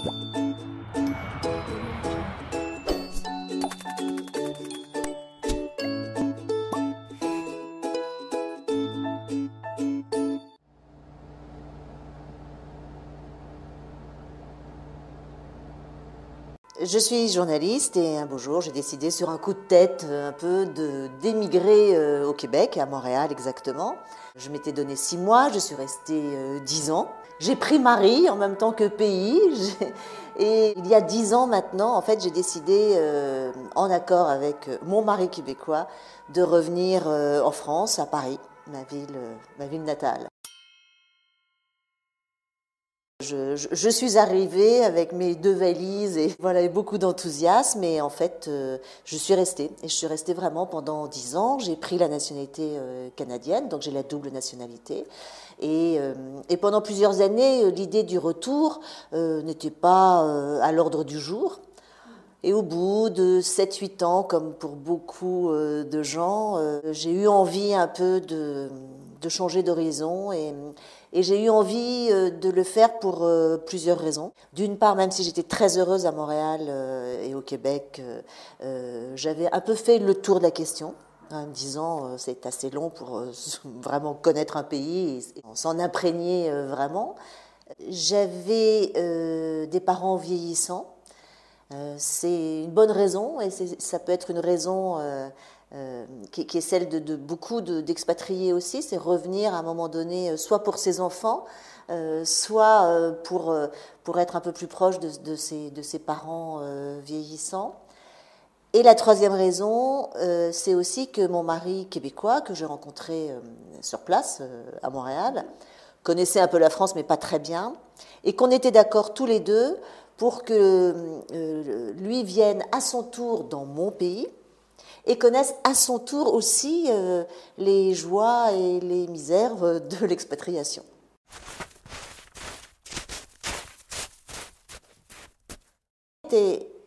Je suis journaliste et un beau jour, j'ai décidé sur un coup de tête un peu d'émigrer au Québec, à Montréal exactement. Je m'étais donné 6 mois, je suis restée 10 ans. J'ai pris Marie en même temps que pays et il y a 10 ans maintenant, en fait, j'ai décidé, en accord avec mon mari québécois, de revenir en France, à Paris, ma ville natale. Je suis arrivée avec mes 2 valises et voilà, et beaucoup d'enthousiasme et en fait je suis restée et je suis restée vraiment pendant 10 ans. J'ai pris la nationalité canadienne, donc j'ai la double nationalité et pendant plusieurs années l'idée du retour n'était pas à l'ordre du jour. Et au bout de 7-8 ans, comme pour beaucoup de gens, j'ai eu envie un peu de changer d'horizon et j'ai eu envie de le faire pour plusieurs raisons. D'une part, même si j'étais très heureuse à Montréal et au Québec, j'avais un peu fait le tour de la question, en me disant c'est assez long pour vraiment connaître un pays et s'en imprégner vraiment. J'avais des parents vieillissants. C'est une bonne raison et ça peut être une raison qui est celle de beaucoup d'expatriés aussi, c'est revenir à un moment donné, soit pour ses enfants, soit pour être un peu plus proche de ses parents vieillissants. Et la troisième raison, c'est aussi que mon mari québécois, que j'ai rencontré sur place à Montréal, connaissait un peu la France mais pas très bien, et qu'on était d'accord tous les deux pour que lui vienne à son tour dans mon pays et connaisse à son tour aussi les joies et les misères de l'expatriation.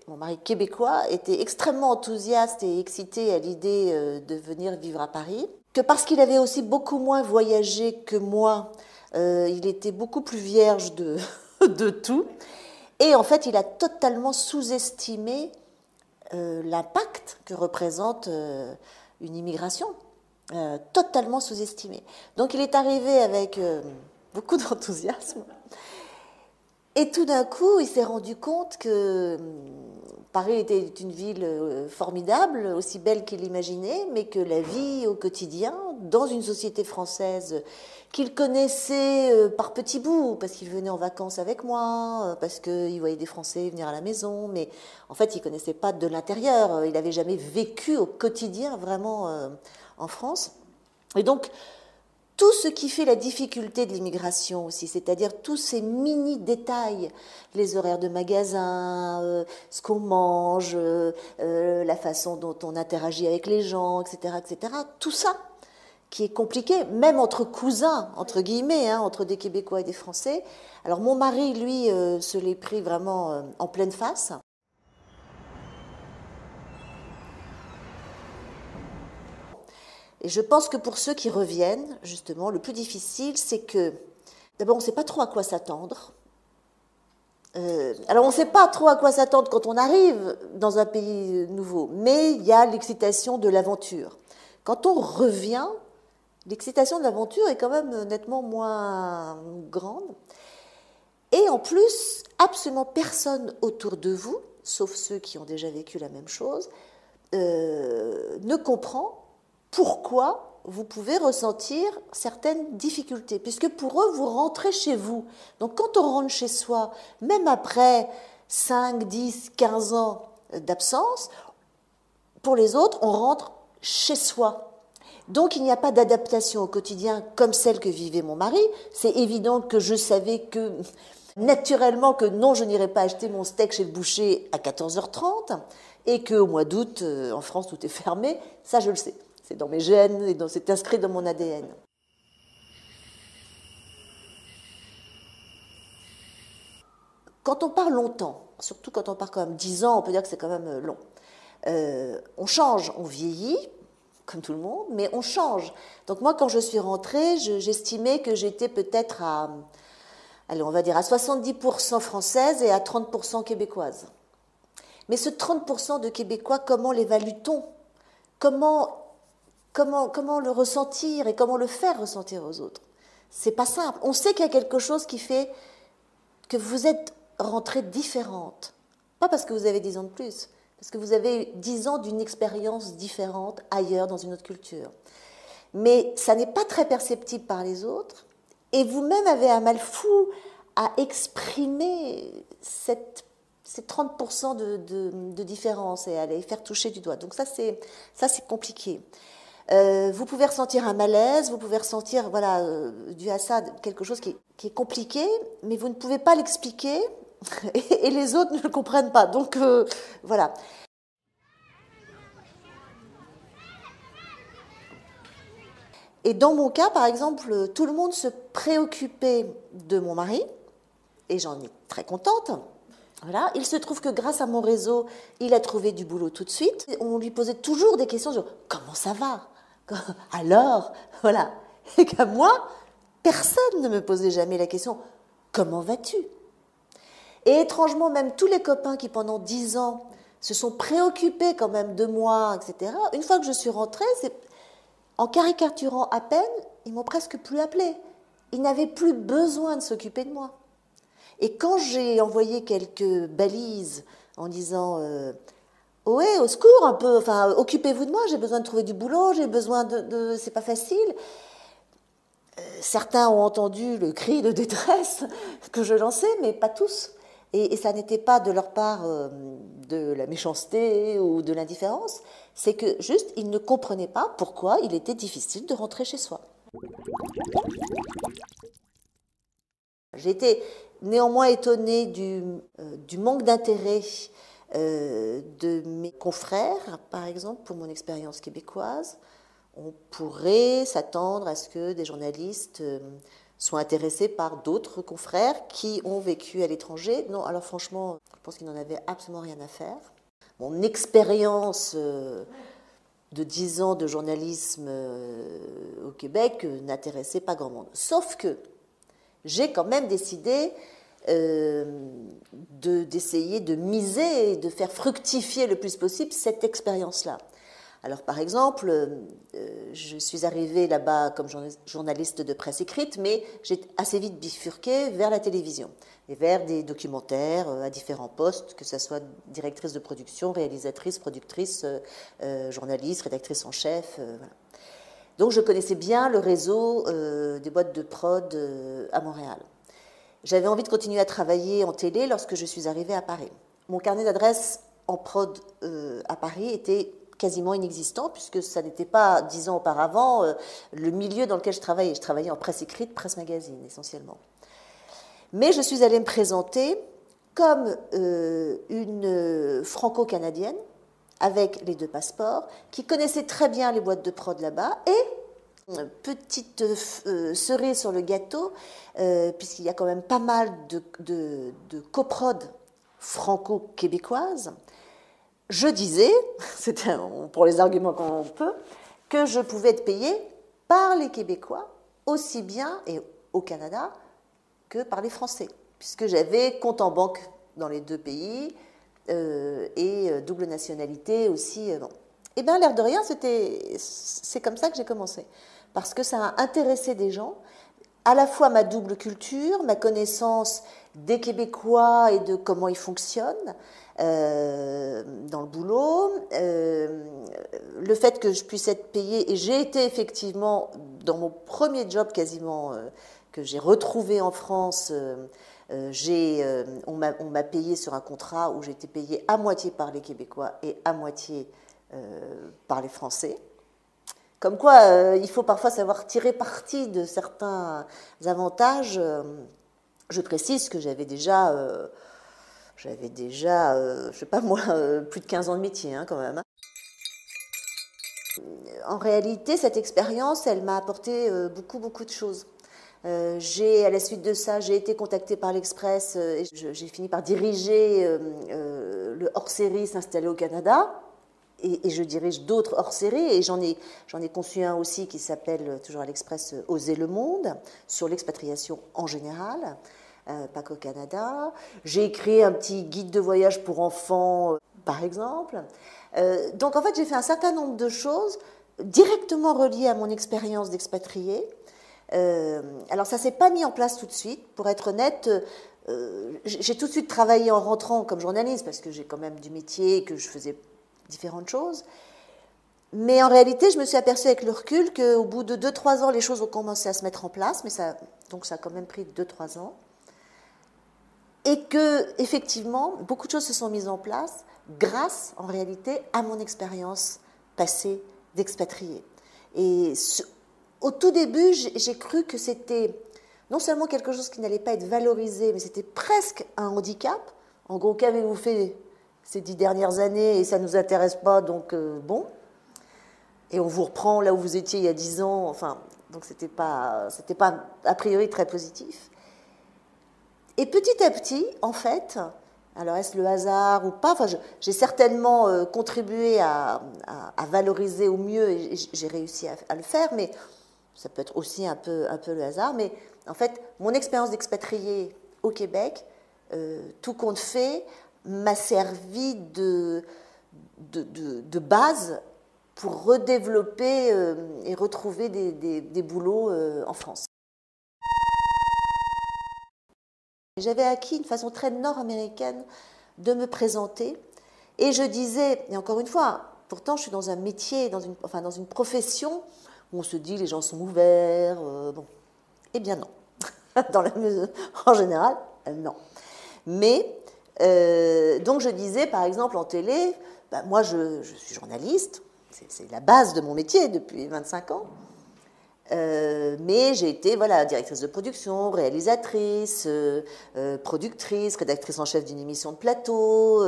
Mon mari québécois était extrêmement enthousiaste et excité à l'idée de venir vivre à Paris, que parce qu'il avait aussi beaucoup moins voyagé que moi, il était beaucoup plus vierge de tout. Et en fait, il a totalement sous-estimé l'impact que représente une immigration, totalement sous-estimé. Donc il est arrivé avec beaucoup d'enthousiasme. Et tout d'un coup, il s'est rendu compte que Paris était une ville formidable, aussi belle qu'il l'imaginait, mais que la vie au quotidien, dans une société française qu'il connaissait par petits bouts, parce qu'il venait en vacances avec moi, parce qu'il voyait des Français venir à la maison, mais en fait, il ne connaissait pas de l'intérieur, il n'avait jamais vécu au quotidien vraiment en France. Et donc, tout ce qui fait la difficulté de l'immigration aussi, c'est-à-dire tous ces mini-détails, les horaires de magasin, ce qu'on mange, la façon dont on interagit avec les gens, etc., tout ça qui est compliqué, même entre cousins, entre guillemets, hein, entre des Québécois et des Français. Alors mon mari, lui, se l'est pris vraiment en pleine face. Et je pense que pour ceux qui reviennent, justement, le plus difficile, c'est que, d'abord, on ne sait pas trop à quoi s'attendre. Alors, on ne sait pas trop à quoi s'attendre quand on arrive dans un pays nouveau, mais il y a l'excitation de l'aventure. Quand on revient, l'excitation de l'aventure est quand même nettement moins grande. Et en plus, absolument personne autour de vous, sauf ceux qui ont déjà vécu la même chose, ne comprend pourquoi vous pouvez ressentir certaines difficultés, puisque pour eux, vous rentrez chez vous. Donc quand on rentre chez soi, même après 5, 10, 15 ans d'absence, pour les autres, on rentre chez soi. Donc il n'y a pas d'adaptation au quotidien comme celle que vivait mon mari. C'est évident que je savais que, naturellement, que non, je n'irais pas acheter mon steak chez le boucher à 14h30, et qu'au mois d'août, en France, tout est fermé. Ça, je le sais. C'est dans mes gènes et c'est inscrit dans mon ADN. Quand on part longtemps, surtout quand on part quand même 10 ans, on peut dire que c'est quand même long. On change, on vieillit, comme tout le monde, mais on change. Donc moi, quand je suis rentrée, j'estimais que j'étais peut-être à allez, on va dire à 70% françaises et à 30% québécoises. Mais ce 30% de Québécois, comment l'évalue-t-on? Comment le ressentir et comment le faire ressentir aux autres? C'est pas simple. On sait qu'il y a quelque chose qui fait que vous êtes rentrée différente. Pas parce que vous avez 10 ans de plus, parce que vous avez 10 ans d'une expérience différente ailleurs, dans une autre culture. Mais ça n'est pas très perceptible par les autres, et vous-même avez un mal fou à exprimer ces 30% de différence et à les faire toucher du doigt. Donc ça, c'est compliqué. Vous pouvez ressentir un malaise, vous pouvez ressentir, voilà, dû à ça, quelque chose qui est compliqué, mais vous ne pouvez pas l'expliquer et les autres ne le comprennent pas. Donc, voilà. Et dans mon cas, par exemple, tout le monde se préoccupait de mon mari, et j'en ai très contente. Voilà. Il se trouve que grâce à mon réseau, il a trouvé du boulot tout de suite. On lui posait toujours des questions sur « Comment ça va ?» Alors, voilà. Et qu'à moi, personne ne me posait jamais la question « Comment vas-tu ?» Et étrangement, même tous les copains qui pendant 10 ans se sont préoccupés quand même de moi, etc., une fois que je suis rentrée, en caricaturant à peine, ils m'ont presque plus appelée. Ils n'avaient plus besoin de s'occuper de moi. Et quand j'ai envoyé quelques balises en disant ouais, au secours, un peu, enfin, occupez-vous de moi, j'ai besoin de trouver du boulot, j'ai besoin c'est pas facile. Certains ont entendu le cri de détresse que je lançais, mais pas tous. Et ça n'était pas de leur part de la méchanceté ou de l'indifférence, c'est que juste, ils ne comprenaient pas pourquoi il était difficile de rentrer chez soi. J'ai été néanmoins étonnée du manque d'intérêt de mes confrères, par exemple, pour mon expérience québécoise. On pourrait s'attendre à ce que des journalistes soient intéressés par d'autres confrères qui ont vécu à l'étranger. Non, alors franchement, je pense qu'ils n'en avaient absolument rien à faire. Mon expérience de 10 ans de journalisme au Québec n'intéressait pas grand monde. Sauf que j'ai quand même décidé d'essayer de miser et de faire fructifier le plus possible cette expérience-là. Alors, par exemple, je suis arrivée là-bas comme journaliste de presse écrite, mais j'ai assez vite bifurqué vers la télévision et vers des documentaires à différents postes, que ce soit directrice de production, réalisatrice, productrice, journaliste, rédactrice en chef. Voilà. Donc, je connaissais bien le réseau des boîtes de prod à Montréal. J'avais envie de continuer à travailler en télé lorsque je suis arrivée à Paris. Mon carnet d'adresses en prod à Paris était quasiment inexistant, puisque ça n'était pas, 10 ans auparavant, le milieu dans lequel je travaillais. Je travaillais en presse écrite, presse magazine, essentiellement. Mais je suis allée me présenter comme une franco-canadienne, avec les 2 passeports, qui connaissait très bien les boîtes de prod là-bas, et petite cerise sur le gâteau, puisqu'il y a quand même pas mal de coprod franco-québécoises, je disais, pour les arguments qu'on peut, que je pouvais être payée par les Québécois, aussi bien et au Canada que par les Français, puisque j'avais compte en banque dans les 2 pays et double nationalité aussi. Bon. Et bien, l'air de rien, c'est comme ça que j'ai commencé, parce que ça a intéressé des gens, à la fois ma double culture, ma connaissance des Québécois et de comment ils fonctionnent dans le boulot, le fait que je puisse être payée, et j'ai été effectivement, dans mon premier job quasiment, que j'ai retrouvé en France, on m'a payé sur un contrat où j'étais payée à moitié par les Québécois et à moitié par les Français. Comme quoi, il faut parfois savoir tirer parti de certains avantages. Je précise que j'avais déjà, je sais pas moi, plus de 15 ans de métier quand même. En réalité, cette expérience, elle m'a apporté beaucoup de choses. À la suite de ça, j'ai été contactée par l'Express et j'ai fini par diriger le hors-série s'installer au Canada. Et je dirige d'autres hors-série, et j'en ai conçu un aussi qui s'appelle, toujours à l'Express, Oser le monde, sur l'expatriation en général. pas qu'au Canada. J'ai écrit un petit guide de voyage pour enfants, par exemple. Donc en fait, j'ai fait un certain nombre de choses directement reliées à mon expérience d'expatriée. Alors ça ne s'est pas mis en place tout de suite. Pour être honnête, j'ai tout de suite travaillé en rentrant comme journaliste, parce que j'ai quand même du métier et que je faisais différentes choses. Mais en réalité, je me suis aperçue avec le recul qu'au bout de 2-3 ans, les choses ont commencé à se mettre en place, donc ça a quand même pris 2-3 ans. Et que, effectivement, beaucoup de choses se sont mises en place grâce, en réalité, à mon expérience passée d'expatriée. Et au tout début, j'ai cru que c'était non seulement quelque chose qui n'allait pas être valorisé, mais c'était presque un handicap. En gros, qu'avez-vous fait ces 10 dernières années et ça ne nous intéresse pas, donc bon. Et on vous reprend là où vous étiez il y a 10 ans. Enfin, donc c'était pas a priori très positif. Et petit à petit, en fait, alors est-ce le hasard ou pas, enfin, j'ai certainement contribué à valoriser au mieux et j'ai réussi à le faire, mais ça peut être aussi un peu le hasard. Mais en fait, mon expérience d'expatriée au Québec, tout compte fait, m'a servi de base pour redévelopper et retrouver des boulots en France. J'avais acquis une façon très nord-américaine de me présenter. Et je disais, et encore une fois, pourtant je suis dans un métier, dans une profession où on se dit les gens sont ouverts. Bon. Eh bien non. En général, non. Mais, donc je disais, par exemple, en télé, ben, moi je suis journaliste, c'est la base de mon métier depuis 25 ans. Mais j'ai été directrice de production, réalisatrice, productrice, rédactrice en chef d'une émission de plateau.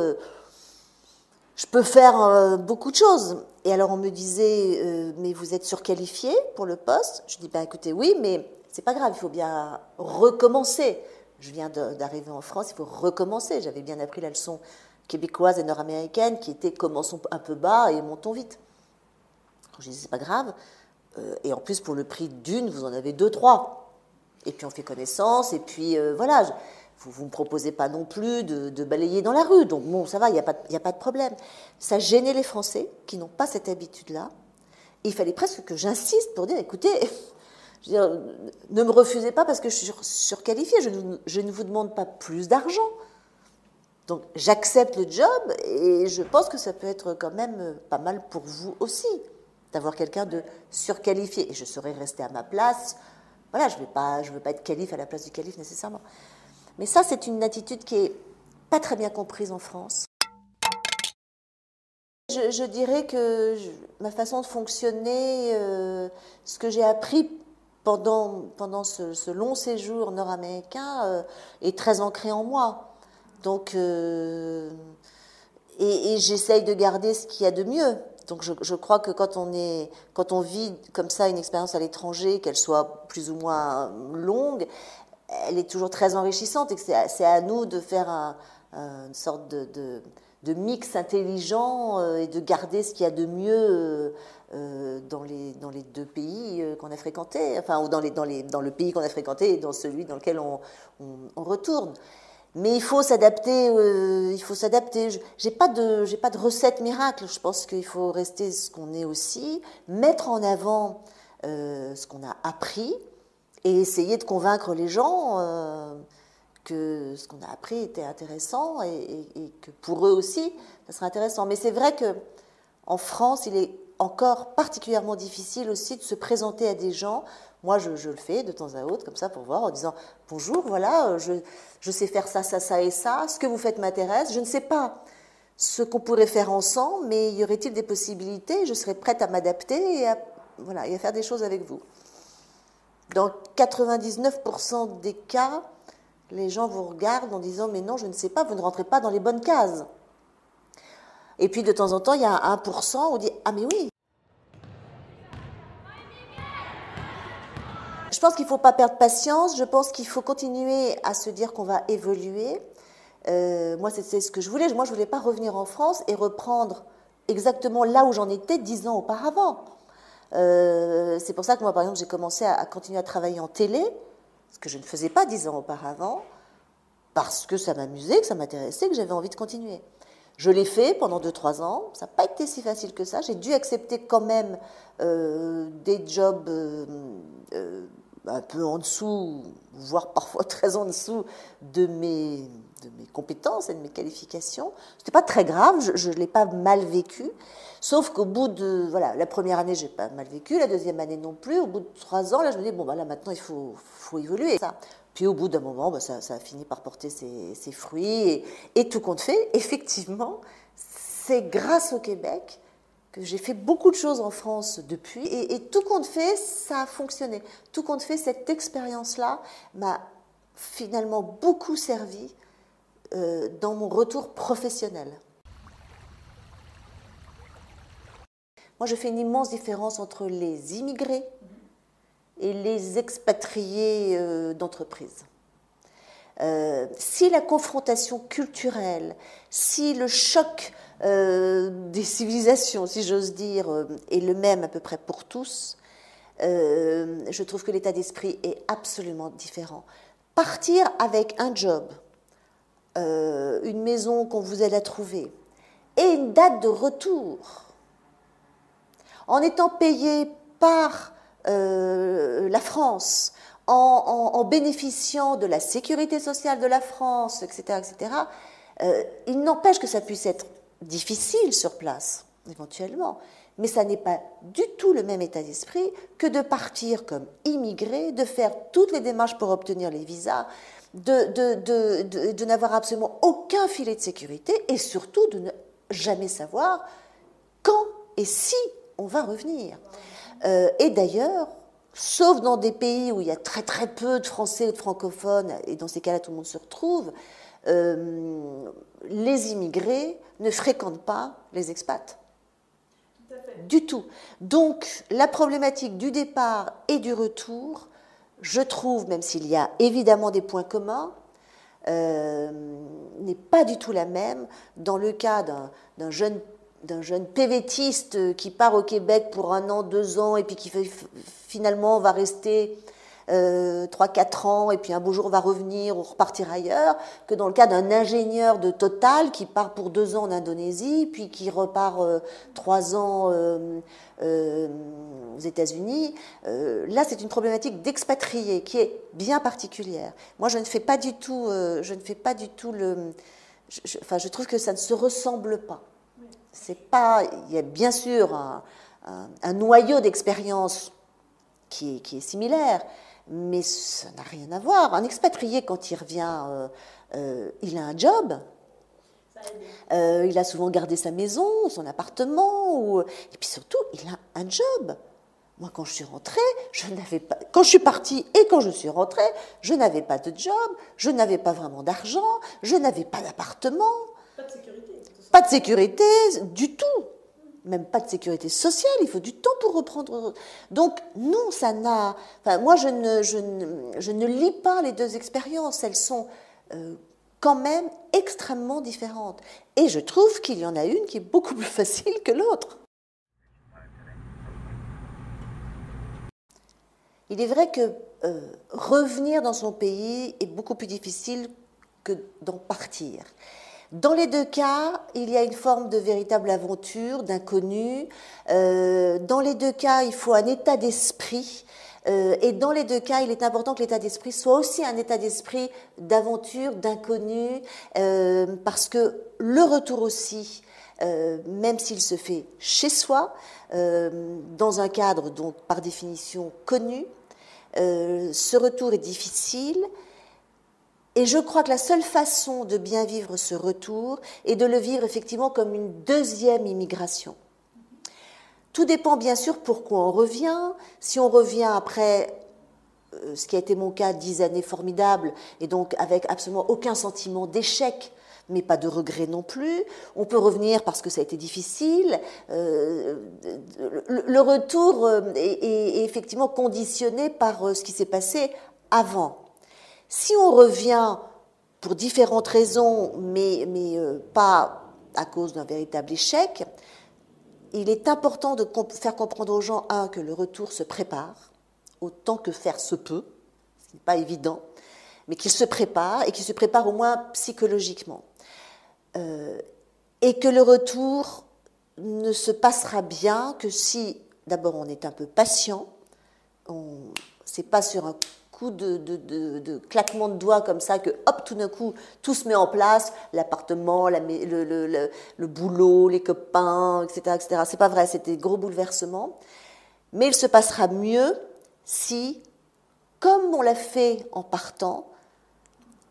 Je peux faire beaucoup de choses. Et alors on me disait, mais vous êtes surqualifiée pour le poste? Je dis, ben écoutez, oui, mais c'est pas grave, il faut bien recommencer. Je viens d'arriver en France, il faut recommencer. J'avais bien appris la leçon québécoise et nord-américaine qui était commençons un peu bas et montons vite. Je disais, c'est pas grave. Et en plus, pour le prix d'une, vous en avez 2, 3. Et puis on fait connaissance, et puis voilà, vous ne me proposez pas non plus de balayer dans la rue. Donc bon, ça va, il n'y a pas de problème. Ça gênait les Français qui n'ont pas cette habitude-là. Et il fallait presque que j'insiste pour dire, écoutez, je veux dire, ne me refusez pas parce que je suis surqualifiée, je ne vous demande pas plus d'argent. Donc j'accepte le job, et je pense que ça peut être quand même pas mal pour vous aussi, d'avoir quelqu'un de surqualifié. Et je serais restée à ma place. Voilà, je veux pas être calife à la place du calife nécessairement. Mais ça, c'est une attitude qui est pas très bien comprise en France. Je dirais que ma façon de fonctionner, ce que j'ai appris pendant ce long séjour nord-américain est très ancré en moi. Donc, et j'essaye de garder ce qu'il y a de mieux. Donc je crois que quand on vit comme ça une expérience à l'étranger, qu'elle soit plus ou moins longue, elle est toujours très enrichissante et que c'est à nous de faire une sorte de mix intelligent et de garder ce qu'il y a de mieux dans les 2 pays qu'on a fréquentés, enfin ou dans le pays qu'on a fréquenté et dans celui dans lequel on retourne. Mais il faut s'adapter. J'ai pas de recette miracle. Je pense qu'il faut rester ce qu'on est aussi, mettre en avant ce qu'on a appris et essayer de convaincre les gens que ce qu'on a appris était intéressant et que pour eux aussi, ça sera intéressant. Mais c'est vrai que en France, il est encore particulièrement difficile aussi de se présenter à des gens. Moi, je le fais de temps à autre, comme ça, pour voir, en disant « Bonjour, voilà, je sais faire ça, ça, ça et ça. Ce que vous faites m'intéresse. Je ne sais pas ce qu'on pourrait faire ensemble, mais y aurait-il des possibilités? Je serais prête à m'adapter et à faire des choses avec vous. » Dans 99% des cas, les gens vous regardent en disant « Mais non, je ne sais pas, vous ne rentrez pas dans les bonnes cases. » Et puis, de temps en temps, il y a 1% où on dit « Ah, mais oui !» Je pense qu'il ne faut pas perdre patience, je pense qu'il faut continuer à se dire qu'on va évoluer. Moi, c'est ce que je voulais. Moi, je ne voulais pas revenir en France et reprendre exactement là où j'en étais 10 ans auparavant. C'est pour ça que moi, par exemple, j'ai commencé à continuer à travailler en télé, ce que je ne faisais pas 10 ans auparavant. parce que ça m'amusait, que ça m'intéressait, que j'avais envie de continuer. Je l'ai fait pendant 2-3 ans, ça n'a pas été si facile que ça, j'ai dû accepter quand même des jobs un peu en dessous, voire parfois très en dessous de mes compétences et de mes qualifications. Ce n'était pas très grave, je ne l'ai pas mal vécu, sauf qu'au bout de, voilà, la première année, je n'ai pas mal vécu, la deuxième année non plus, au bout de 3 ans, là, je me dis, bon, bah, là, maintenant, il faut évoluer. Ça. Puis au bout d'un moment, bah, ça a fini par porter ses fruits, et tout compte fait, effectivement, c'est grâce au Québec que j'ai fait beaucoup de choses en France depuis, et tout compte fait, ça a fonctionné. Tout compte fait, cette expérience-là m'a finalement beaucoup servi dans mon retour professionnel. Moi, je fais une immense différence entre les immigrés et les expatriés d'entreprise. Si la confrontation culturelle, si le choc des civilisations, si j'ose dire, est le même à peu près pour tous, je trouve que l'état d'esprit est absolument différent. Partir avec un job, une maison qu'on vous aide à trouver, et une date de retour, en étant payé par la France, en bénéficiant de la sécurité sociale de la France, etc., il n'empêche que ça puisse être difficile sur place, éventuellement, mais ça n'est pas du tout le même état d'esprit que de partir comme immigré, de faire toutes les démarches pour obtenir les visas, de n'avoir absolument aucun filet de sécurité et surtout de ne jamais savoir quand et si on va revenir. Et d'ailleurs, sauf dans des pays où il y a très très peu de Français ou de francophones, et dans ces cas-là tout le monde se retrouve, les immigrés ne fréquentent pas les expats. Tout à fait. Du tout. Donc la problématique du départ et du retour, je trouve, même s'il y a évidemment des points communs, n'est pas du tout la même dans le cas d'un jeune PVTiste qui part au Québec pour 1 an, 2 ans, et puis qui finalement va rester 3-4 ans, et puis un beau jour va revenir ou repartir ailleurs, que dans le cas d'un ingénieur de Total qui part pour 2 ans en Indonésie, puis qui repart 3 ans aux États-Unis. Là, c'est une problématique d'expatrié qui est bien particulière. Moi, je ne fais pas du tout, je trouve que ça ne se ressemble pas. C'est pas, il y a bien sûr un noyau d'expérience qui est similaire, mais ça n'a rien à voir. Un expatrié, quand il revient, il a un job. Il a souvent gardé sa maison, son appartement, et puis surtout, il a un job. Moi, quand je suis rentrée, quand je suis partie et quand je suis rentrée, je n'avais pas de job, je n'avais pas vraiment d'argent, je n'avais pas d'appartement. Pas de sécurité. Pas de sécurité du tout. Même pas de sécurité sociale, il faut du temps pour reprendre. Donc, non, ça n'a... Enfin, moi, je ne lis pas les deux expériences. Elles sont quand même extrêmement différentes. Et je trouve qu'il y en a une qui est beaucoup plus facile que l'autre. Il est vrai que revenir dans son pays est beaucoup plus difficile que d'en partir. Dans les deux cas, il y a une forme de véritable aventure, d'inconnu. Dans les deux cas, il faut un état d'esprit. Et dans les deux cas, il est important que l'état d'esprit soit aussi un état d'esprit d'aventure, d'inconnu, parce que le retour aussi, même s'il se fait chez soi, dans un cadre donc par définition connu, ce retour est difficile. Et je crois que la seule façon de bien vivre ce retour est de le vivre effectivement comme une deuxième immigration. Tout dépend bien sûr pourquoi on revient. Si on revient après ce qui a été mon cas, 10 années formidables, et donc avec absolument aucun sentiment d'échec, mais pas de regret non plus. On peut revenir parce que ça a été difficile. Le retour est effectivement conditionné par ce qui s'est passé avant. Si on revient pour différentes raisons, mais pas à cause d'un véritable échec, il est important de faire comprendre aux gens, que le retour se prépare, autant que faire se peut, ce n'est pas évident, mais qu'il se prépare, et qu'il se prépare au moins psychologiquement. Et que le retour ne se passera bien que si, d'abord, on est un peu patient, c'est pas sur un coup de claquement de doigts comme ça que, hop, tout d'un coup, tout se met en place, l'appartement, le boulot, les copains, etc., etc. C'est pas vrai, c'est des gros bouleversements. Mais il se passera mieux si, comme on l'a fait en partant,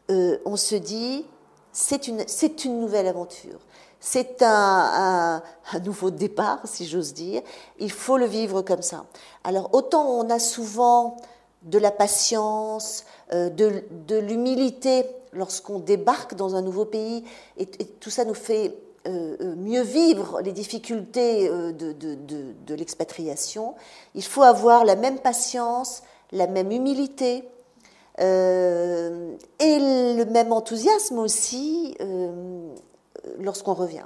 on se dit, c'est une nouvelle aventure. C'est un nouveau départ, si j'ose dire. Il faut le vivre comme ça. Alors, autant on a souvent de la patience, de l'humilité lorsqu'on débarque dans un nouveau pays, et tout ça nous fait mieux vivre les difficultés de l'expatriation. Il faut avoir la même patience, la même humilité, et le même enthousiasme aussi lorsqu'on revient.